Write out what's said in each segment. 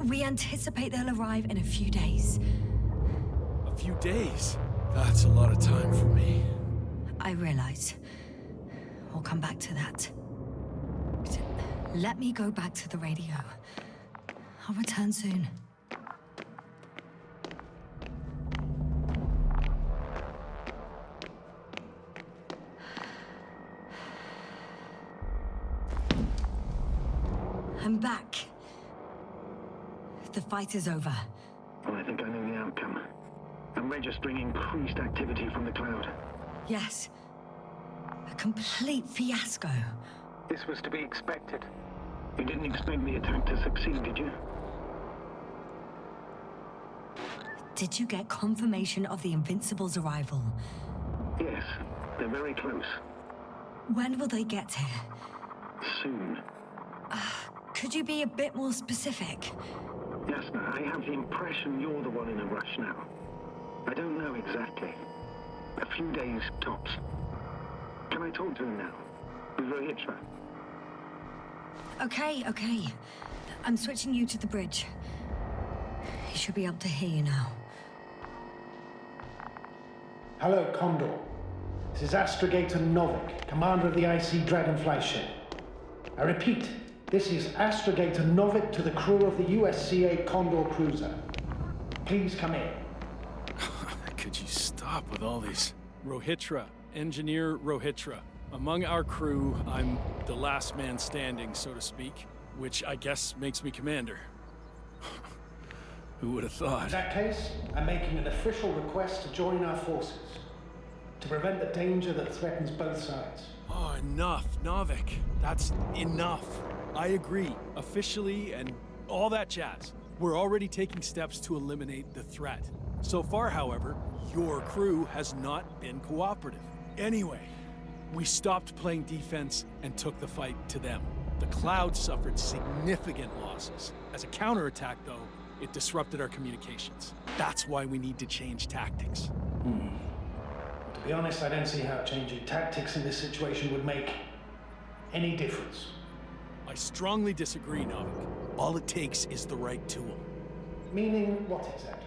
We anticipate they'll arrive in a few days. A few days? That's a lot of time for me. I realize. We'll come back to that. Let me go back to the radio. I'll return soon. I'm back. The fight is over. Well, I think I know the outcome. I'm registering increased activity from the cloud. Yes. A complete fiasco. This was to be expected. You didn't expect the attack to succeed, did you? Did you get confirmation of the Invincible's arrival? Yes, they're very close. When will they get here? Soon. Could you be a bit more specific? Yasna, I have the impression you're the one in a rush now. I don't know exactly. A few days, tops. Can I talk to him now? With Rohitra? Okay. I'm switching you to the bridge. He should be able to hear you now. Hello, Condor. This is Astrogator Novik, commander of the IC Dragonfly ship. I repeat, this is Astrogator Novik to the crew of the USCA Condor cruiser. Please come in. Could you stop with all these? Rohitra, Engineer Rohitra. Among our crew, I'm the last man standing, so to speak, which I guess makes me commander. Who would have thought? In that case, I'm making an official request to join our forces to prevent the danger that threatens both sides. Oh, enough, Novik. That's enough. I agree, officially and all that jazz. We're already taking steps to eliminate the threat. So far, however, your crew has not been cooperative. Anyway, we stopped playing defense and took the fight to them. The Cloud suffered significant losses. As a counterattack, though, it disrupted our communications. That's why we need to change tactics. To be honest, I don't see how changing tactics in this situation would make any difference. I strongly disagree, Novik. All it takes is the right tool. Meaning what exactly?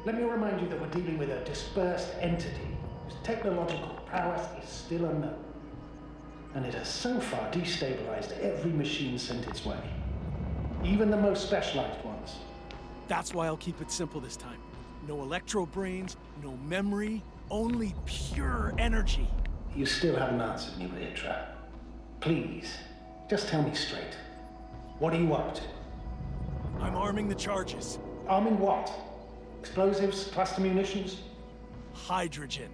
Let me remind you that we're dealing with a dispersed entity whose technological prowess is still unknown. And it has so far destabilized every machine sent its way. Even the most specialized ones. That's why I'll keep it simple this time. No electro brains, no memory, only pure energy. You still haven't answered me, Rohitra. Please, just tell me straight. What are you up to? I'm arming the charges. Arming what? Explosives, cluster munitions? Hydrogen.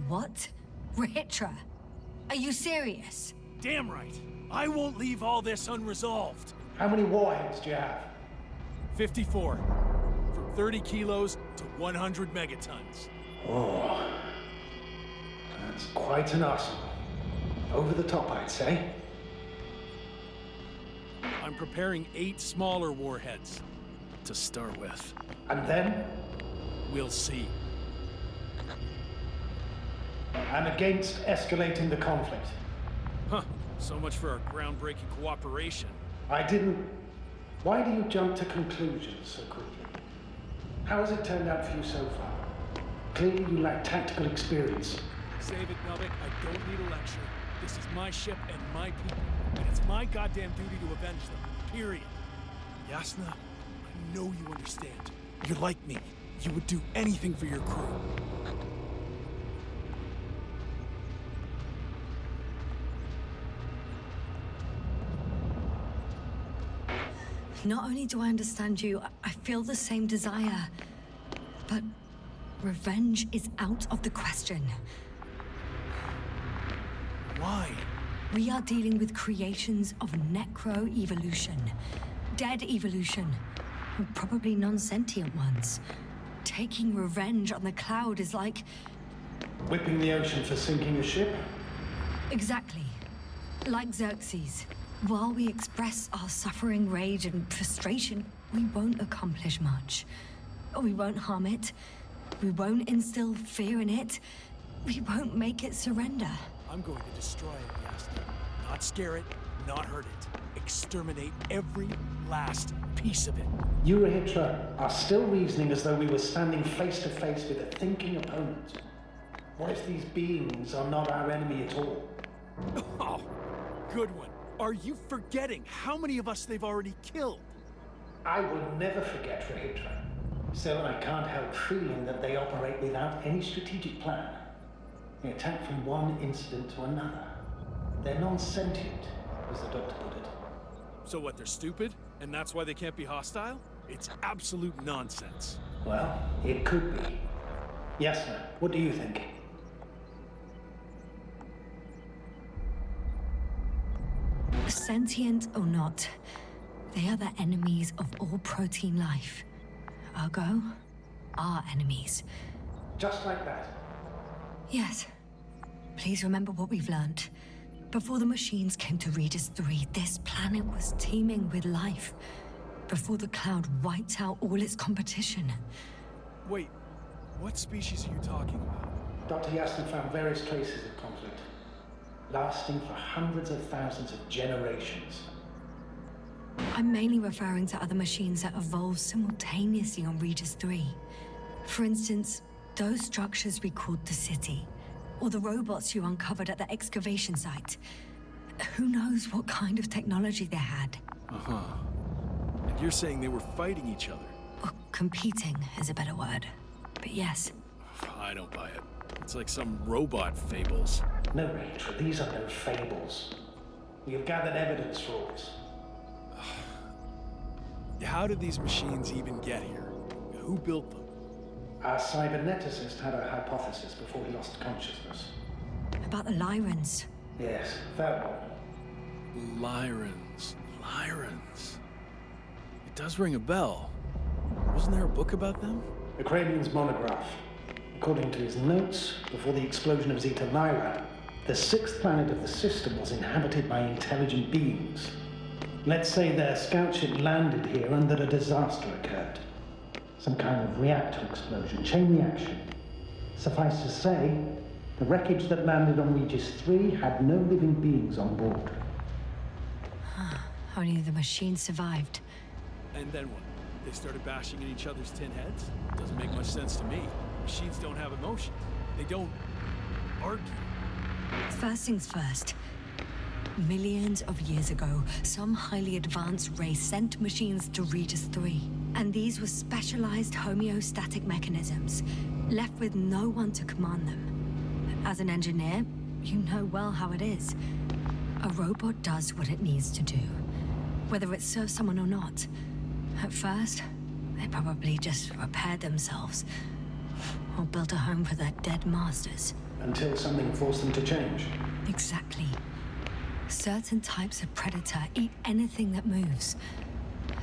What? Rohitra? Are you serious? Damn right. I won't leave all this unresolved. How many warheads do you have? 54. From 30 kilos to 100 megatons. Oh, that's quite an arsenal. Over the top, I'd say. I'm preparing 8 smaller warheads to start with. And then? We'll see. I'm against escalating the conflict. Huh. So much for our groundbreaking cooperation. I didn't... Why do you jump to conclusions so quickly? How has it turned out for you so far? Clearly you lack tactical experience. Save it, Novik. I don't need a lecture. This is my ship and my people, and it's my goddamn duty to avenge them. Period. Yasna, I know you understand. You're like me. You would do anything for your crew. Not only do I understand you, I feel the same desire. But revenge is out of the question. Why? We are dealing with creations of necro-evolution. Dead evolution. Probably non-sentient ones. Taking revenge on the Cloud is like... Whipping the ocean for sinking a ship? Exactly. Like Xerxes. While we express our suffering, rage, and frustration, we won't accomplish much. We won't harm it. We won't instill fear in it. We won't make it surrender. I'm going to destroy it, Yasna. Not scare it, not hurt it. exterminate every last piece of it. You, Rahitra, are still reasoning as though we were standing face to face with a thinking opponent. What if these beings are not our enemy at all? Oh, good one. Are you forgetting how many of us they've already killed? I will never forget, Rahitra. Still, I can't help feeling that they operate without any strategic plan. They attack from one incident to another. They're non-sentient, as the doctor put it. So what, they're stupid? And that's why they can't be hostile? It's absolute nonsense. Well, it could be. Yasna, what do you think? Sentient or not, they are the enemies of all protein life. Ergo, our enemies. Just like that. Yes. Please remember what we've learned. Before the machines came to Regis III, this planet was teeming with life. Before the cloud wiped out all its competition. Wait, what species are you talking about? Dr. Yasna found various traces of conflict, lasting for hundreds of thousands of generations. I'm mainly referring to other machines that evolved simultaneously on Regis III. For instance, those structures we called the city, or the robots you uncovered at the excavation site. Who knows what kind of technology they had? Uh-huh. And you're saying they were fighting each other? Or competing is a better word. But yes. I don't buy it. It's like some robot fables. No, Rachel, these are no fables. We have gathered evidence for this. How did these machines even get here? Who built them? Our cyberneticist had a hypothesis before he lost consciousness. About the Lyrans. Yes, that one. Lyrans. It does ring a bell. Wasn't there a book about them? The Cranian's monograph. According to his notes, before the explosion of Zeta Lyra, the sixth planet of the system was inhabited by intelligent beings. Let's say their scout ship landed here and that a disaster occurred. Some kind of reactor explosion, chain reaction. Suffice to say, the wreckage that landed on Regis III had no living beings on board. Only the machine survived. And then what? They started bashing in each other's tin heads? Doesn't make much sense to me. Machines don't have emotion. They don't argue. First things first. Millions of years ago, some highly advanced race sent machines to Regis III. And these were specialized homeostatic mechanisms, left with no one to command them. As an engineer, you know well how it is. A robot does what it needs to do, whether it serves someone or not. At first, they probably just repaired themselves, or built a home for their dead masters. Until something forced them to change. Exactly. Certain types of predator eat anything that moves.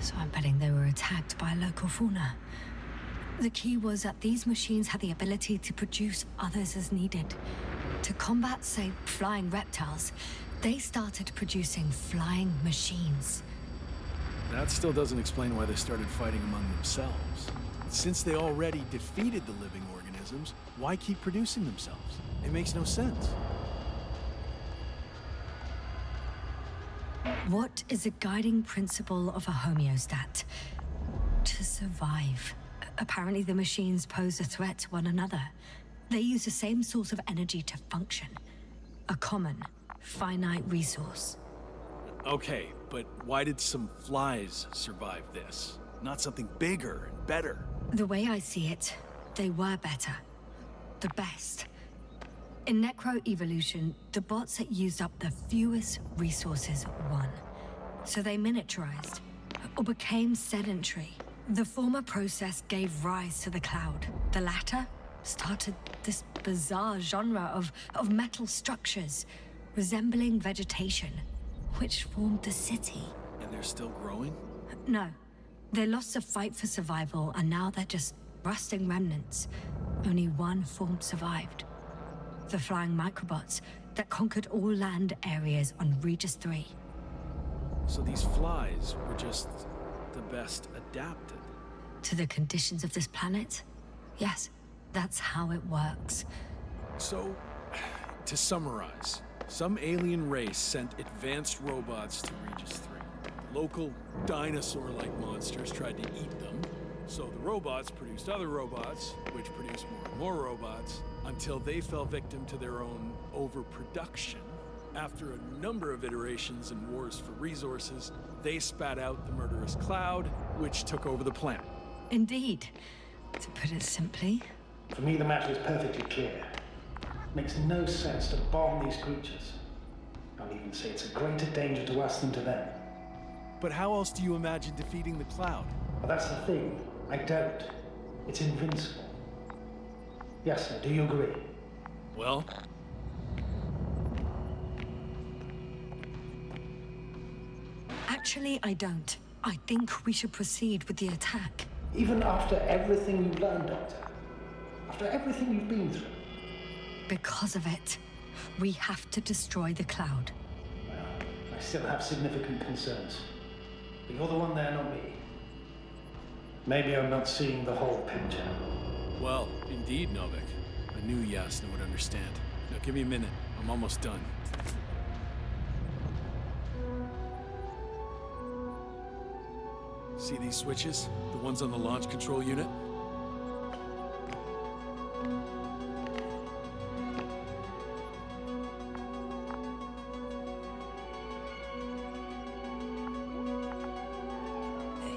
So I'm betting they were attacked by local fauna. The key was that these machines had the ability to produce others as needed. To combat, say, flying reptiles, they started producing flying machines. That still doesn't explain why they started fighting among themselves. Since they already defeated the living organisms, why keep producing themselves? It makes no sense. What is a guiding principle of a homeostat? To survive. Apparently the machines pose a threat to one another. They use the same source of energy to function. A common, finite resource. Okay, but why did some flies survive this? Not something bigger and better. The way I see it, they were better. The best. In necroevolution, the bots that used up the fewest resources won. So they miniaturized, or became sedentary. The former process gave rise to the cloud. The latter started this bizarre genre of metal structures, resembling vegetation, which formed the city. And they're still growing? No. They lost the fight for survival, and now they're just rusting remnants. Only one form survived. The flying microbots that conquered all land areas on Regis III. So these flies were just the best adapted? To the conditions of this planet? Yes, that's how it works. So, to summarize, some alien race sent advanced robots to Regis III. Local dinosaur-like monsters tried to eat them, so the robots produced other robots, which produced more and more robots, until they fell victim to their own overproduction. After a number of iterations and wars for resources, they spat out the murderous cloud, which took over the planet. Indeed. To put it simply. For me, the matter is perfectly clear. Makes no sense to bomb these creatures. I'll even say it's a greater danger to us than to them. But how else do you imagine defeating the cloud? Well, that's the thing. I don't. It's invincible. Yasna, do you agree? Well, Actually, I don't. I think we should proceed with the attack. Even after everything you've learned, Doctor? After everything you've been through? Because of it, we have to destroy the cloud. Well, I still have significant concerns. But you're the one there, not me. Maybe I'm not seeing the whole picture. well, indeed, Novik. I knew Yasna would understand. Now give me a minute. I'm almost done. See these switches? The ones on the launch control unit?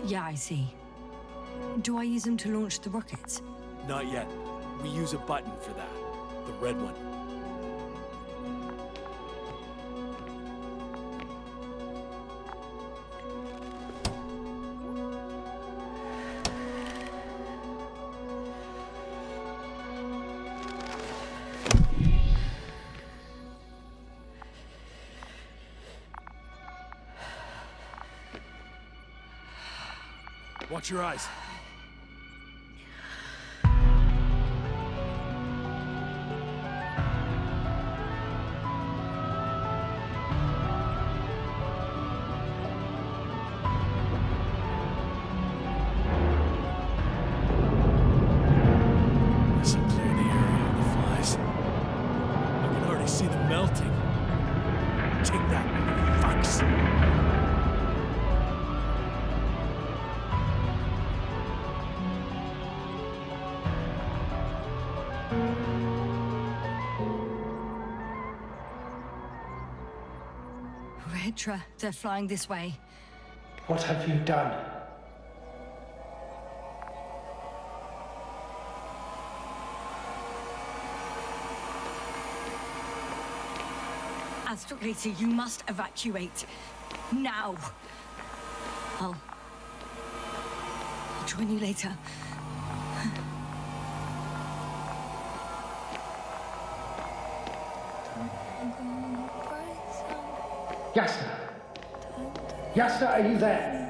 Yeah, I see. Do I use them to launch the rockets? Not yet. We use a button for that. The red one. Watch your eyes. This'll clear the area of the flies. I can already see them melting. Take that, fucks. Redra, they're flying this way. What have you done? Astrolator, you must evacuate. Now. I'll join you later. Yasna! Yasna, are you there?